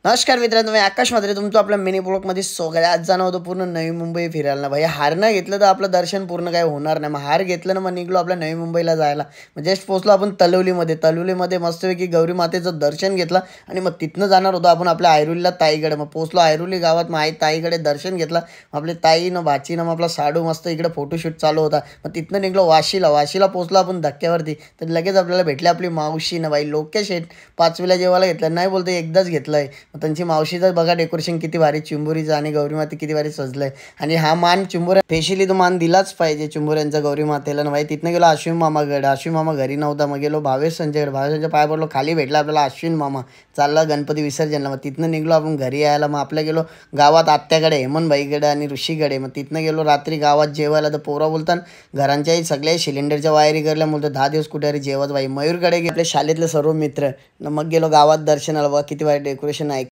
नमस्कार मित्रांनो, मी आकाश म्हात्रे तुमचं आपल्या मिनी ब्लॉगमध्ये स्वागत आहे. आज जाणं होतं पूर्ण नवी मुंबई फिरायला ना भाई. हार नाही घेतलं तर आपलं दर्शन पूर्ण काही होणार नाही. मग हार घेतलं ना, मग निघलो आपल्या नवी मुंबईला जायला. मग जस्ट पोहोचलो आपण तलवलीमध्ये मस्तपैकी गौरी मातेचं दर्शन घेतलं आणि मग तिथनं जाणार होतो आपण आपल्या ऐरोलीला ताईकडे. मग पोहोचलो ऐरोली गावात. मग ताईकडे दर्शन घेतलं. आपले ताईनं भाचीनं मग आपला साडू मस्त इकडे फोटोशूट चालू होता. मग तिथनं निघलो वाशीला पोहोचलो आपण धक्क्यावरती. तर लगेच आपल्याला भेटली आपली मावशी ना भाई. लोकेश 5वीला जेवायला घेतलं नाही बोलते, एकदाच घेतलंय. मग त्यांची मावशीचं बघा डेकोरेशन किती भारी, चिंबोरीचं आणि गौरी माते किती भारी सजलंय. आणि हा मान चिंबोऱ्या स्पेशली तो मान दिलाच पाहिजे चिंबोऱ्यांचा गौरी मातेला ना भाई. तिथनं गेलो अश्विन मामा घरी नव्हता. मग गेलो भावेश संजयच्या पाया पडलो. खाली भेटला आपल्याला अश्विन मामा. चालला गणपती विसर्जनला. मग तिथनं निघलो आपण घरी यायला. मग आपल्या गेलो गावात आत्याकडे, हेमंतभाईकडे आणि ऋषीकडे. मग तिथनं गेलो रात्री गावात जेवायला. तर पोरा बोलतात घरांच्याही सगळ्या सिलेंडरच्या वायरी करल्या बोलतात 10 दिवस कुठे अरे जेवत भाई. मयूरकडे गेले शाळेतले सर्व मित्र. मग गेलो गावात दर्शनाला. बघा किती भारी डेकोरेशन आहे.